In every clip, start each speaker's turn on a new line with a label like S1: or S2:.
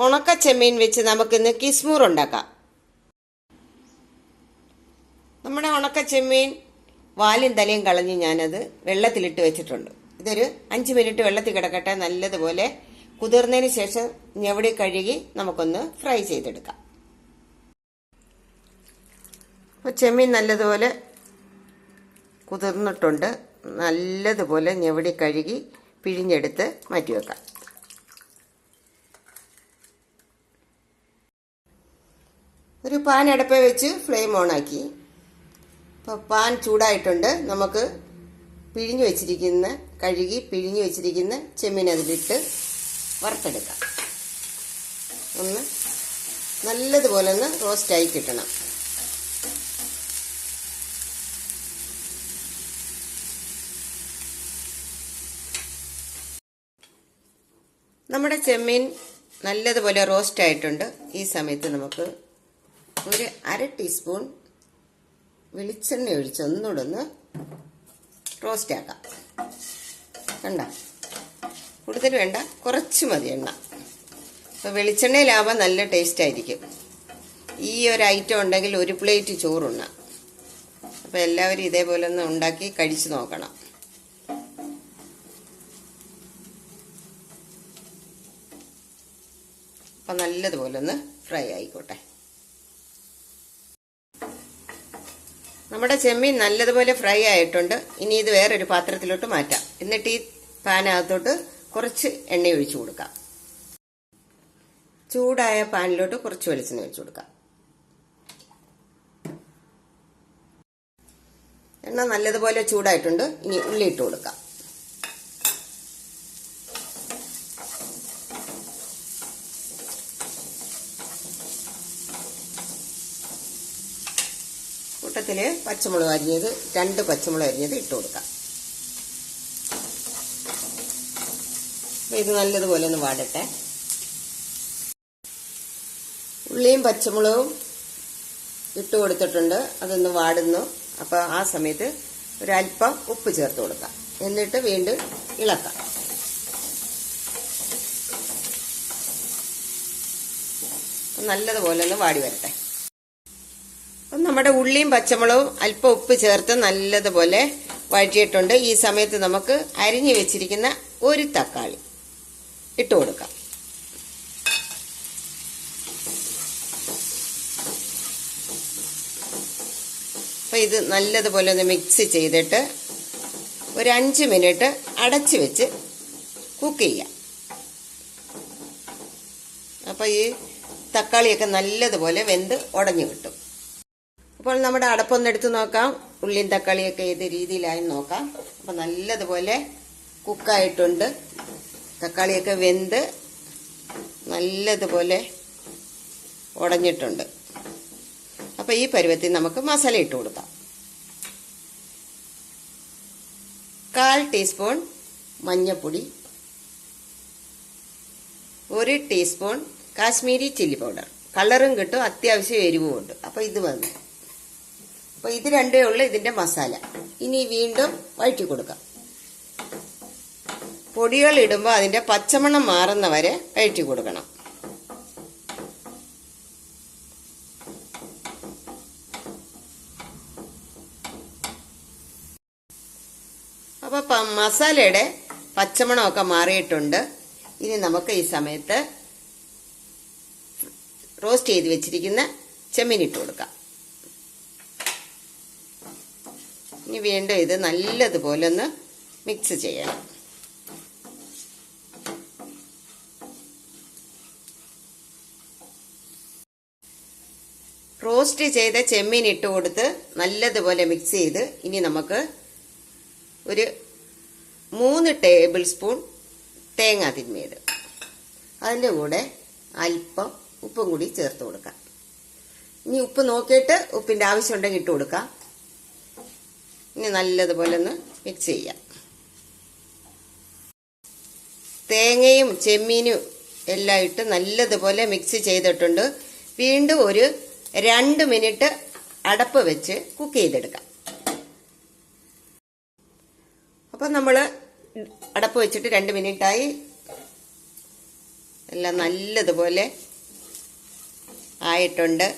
S1: ഉണക്ക ചെമ്മീൻ വെച്ച് നമുക്കിന്ന് കിസ്മൂർ ഉണ്ടാക്കാം. നമ്മുടെ ഉണക്ക ചെമ്മീൻ വാലും തലയും കളഞ്ഞ് ഞാനത് വെള്ളത്തിലിട്ട് വെച്ചിട്ടുണ്ട്. ഇതൊരു 5 മിനിറ്റ് വെള്ളത്തിൽ കിടക്കട്ടെ. നല്ലതുപോലെ കുതിർന്നതിന് ശേഷം ഞെവടി കഴുകി നമുക്കൊന്ന് ഫ്രൈ ചെയ്തെടുക്കാം. അപ്പോൾ ചെമ്മീൻ നല്ലതുപോലെ കുതിർന്നിട്ടുണ്ട്. നല്ലതുപോലെ ഞെവടി കഴുകി പിഴിഞ്ഞെടുത്ത് മാറ്റി വെക്കാം. ഒരു പാൻ അടുപ്പേ വെച്ച് ഫ്ലെയിം ഓണാക്കി. അപ്പോൾ പാൻ ചൂടായിട്ടുണ്ട്. നമുക്ക് കഴുകി പിഴിഞ്ഞു വെച്ചിരിക്കുന്ന ചെമ്മീൻ അതിലിട്ട് വറുത്തെടുക്കാം. നല്ലതുപോലെ ഒന്ന് റോസ്റ്റായി കിട്ടണം. നമ്മുടെ ചെമ്മീൻ നല്ലതുപോലെ റോസ്റ്റ് ആയിട്ടുണ്ട്. ഈ സമയത്ത് നമുക്ക് ഒരു 1/2 ടീസ്പൂൺ വെളിച്ചെണ്ണ ഒഴിച്ച് ഒന്നുകൂടെ ഒന്ന് റോസ്റ്റ് ആക്കാം. കണ്ട, കൂടുതൽ വേണ്ട, കുറച്ച് മതി എണ്ണ. അപ്പോൾ വെളിച്ചെണ്ണയിലാവാൻ നല്ല ടേസ്റ്റ് ആയിരിക്കും. ഈ ഒരു ഐറ്റം ഉണ്ടെങ്കിൽ ഒരു പ്ലേറ്റ് ചോറുണ്ണാം. അപ്പോൾ എല്ലാവരും ഇതേപോലെ ഒന്ന് ഉണ്ടാക്കി കഴിച്ചു നോക്കണം. അപ്പം നല്ലതുപോലെ ഒന്ന് ഫ്രൈ ആയിക്കോട്ടെ. നമ്മുടെ ചെമ്മീൻ നല്ലതുപോലെ ഫ്രൈ ആയിട്ടുണ്ട്. ഇനി ഇത് വേറൊരു പാത്രത്തിലോട്ട് മാറ്റാം. എന്നിട്ട് ഈ പാനകത്തോട്ട് കുറച്ച് എണ്ണ ഒഴിച്ചു കൊടുക്കാം. ചൂടായ പാനിലോട്ട് കുറച്ച് വെളിച്ചെണ്ണ ഒഴിച്ചു കൊടുക്കാം. എണ്ണ നല്ലതുപോലെ ചൂടായിട്ടുണ്ട്. ഇനി ഉള്ളി ഇട്ട് കൊടുക്കാം. കൂട്ടത്തിൽ പച്ചമുളക് അരിഞ്ഞത് 2 പച്ചമുളക് അരിഞ്ഞത് ഇട്ട് കൊടുക്കാം. ഇത് നല്ലതുപോലെ ഒന്ന് വാടട്ടെ. ഉള്ളിയും പച്ചമുളകും ഇട്ട് കൊടുത്തിട്ടുണ്ട്. അതൊന്ന് വാടുന്നു. അപ്പോൾ ആ സമയത്ത് ഒരല്പം ഉപ്പ് ചേർത്ത് കൊടുക്കാം. എന്നിട്ട് വീണ്ടും ഇളക്കാം. നല്ലതുപോലെ ഒന്ന് വാടി വരട്ടെ. അപ്പം നമ്മുടെ ഉള്ളിയും പച്ചമുളകും അല്പം ഉപ്പ് ചേർത്ത് നല്ലതുപോലെ വഴറ്റിയിട്ടുണ്ട്. ഈ സമയത്ത് നമുക്ക് അരിഞ്ഞു വെച്ചിരിക്കുന്ന ഒരു തക്കാളി ഇട്ട് കൊടുക്കാം. അപ്പം ഇത് നല്ലതുപോലെ ഒന്ന് മിക്സ് ചെയ്തിട്ട് ഒരു 5 മിനിറ്റ് അടച്ചു വെച്ച് കുക്ക് ചെയ്യാം. അപ്പം ഈ തക്കാളിയൊക്കെ നല്ലതുപോലെ വെന്ത് ഉടഞ്ഞു കിട്ടും. അപ്പോൾ നമ്മുടെ അടപ്പൊന്നെടുത്ത് നോക്കാം. ഉള്ളിയും തക്കാളിയൊക്കെ ഏത് രീതിയിലായി നോക്കാം. അപ്പം നല്ലതുപോലെ കുക്കായിട്ടുണ്ട്. തക്കാളിയൊക്കെ വെന്ത് നല്ലതുപോലെ ഉടഞ്ഞിട്ടുണ്ട്. അപ്പം ഈ പരുവത്തിൽ നമുക്ക് മസാല ഇട്ട് കൊടുക്കാം. 1/4 ടീസ്പൂൺ മഞ്ഞൾപ്പൊടി, 1 ടീസ്പൂൺ കാശ്മീരി ചില്ലി പൗഡർ. കളറും കിട്ടും, അത്യാവശ്യം എരിവും ഉണ്ട്. അപ്പം ഇത് വന്നു. അപ്പോൾ ഇത് രണ്ടേ ഉള്ളൂ ഇതിൻ്റെ മസാല. ഇനി വീണ്ടും വഴറ്റി കൊടുക്കാം. പൊടികൾ ഇടുമ്പോൾ അതിൻ്റെ പച്ചമണം മാറുന്ന വരെ വഴറ്റി കൊടുക്കണം. അപ്പോൾ മസാലയുടെ പച്ചമണമൊക്കെ മാറിയിട്ടുണ്ട്. ഇനി നമുക്ക് ഈ സമയത്ത് റോസ്റ്റ് ചെയ്ത് വെച്ചിരിക്കുന്ന ചെമ്മീൻ ഇട്ട് കൊടുക്കാം. ഇനി വീണ്ടും ഇത് നല്ലതുപോലെ ഒന്ന് മിക്സ് ചെയ്യണം. റോസ്റ്റ് ചെയ്ത ചെമ്മീൻ ഇട്ട് കൊടുത്ത് നല്ലതുപോലെ മിക്സ് ചെയ്ത് ഇനി നമുക്ക് ഒരു 3 ടേബിൾ സ്പൂൺ തേങ്ങ തിരുമ്മിയത്, അതിൻ്റെ കൂടെ അല്പം ഉപ്പും കൂടി ചേർത്ത് കൊടുക്കാം. ഇനി ഉപ്പ് നോക്കിയിട്ട് ഉപ്പിൻ്റെ ആവശ്യമുണ്ടെങ്കിൽ ഇട്ട് കൊടുക്കാം. ഇനി നല്ലതുപോലെ ഒന്ന് മിക്സ് ചെയ്യാം. തേങ്ങയും ചെമ്മീനും എല്ലാം ഇട്ട് നല്ലതുപോലെ മിക്സ് ചെയ്തിട്ടുണ്ട്. വീണ്ടും ഒരു 2 മിനിറ്റ് അടപ്പ് വെച്ച് കുക്ക് ചെയ്തെടുക്കാം. അപ്പം നമ്മൾ അടപ്പ് വെച്ചിട്ട് 2 മിനിറ്റായി. എല്ലാം നല്ലതുപോലെ ആയിട്ടുണ്ട്.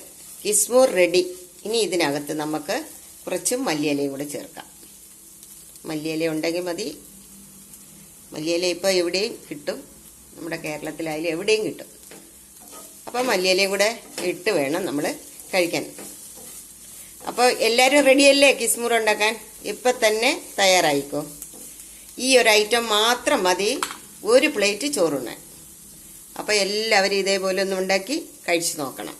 S1: കിസ്മൂർ റെഡി. ഇനി ഇതിനകത്ത് നമുക്ക് കുറച്ച് മല്ലിയിലയും കൂടെ ചേർക്കാം. മല്ലിയില ഉണ്ടെങ്കിൽ മതി. മല്ലിയില ഇപ്പോൾ എവിടെയും കിട്ടും, നമ്മുടെ കേരളത്തിലായാലും എവിടെയും കിട്ടും. അപ്പോൾ മല്ലിയിലയും കൂടെ ഇട്ട് വേണം നമ്മൾ കഴിക്കാൻ. അപ്പോൾ എല്ലാവരും റെഡിയല്ലേ കിസ്മൂർ ഉണ്ടാക്കാൻ? ഇപ്പം തന്നെ തയ്യാറായിക്കോ. ഈ ഒരു ഐറ്റം മാത്രം മതി ഒരു പ്ലേറ്റ് ചോറുണ്ണാൻ. അപ്പോൾ എല്ലാവരും ഇതേപോലെ ഒന്ന് ഉണ്ടാക്കി കഴിച്ചു നോക്കണം.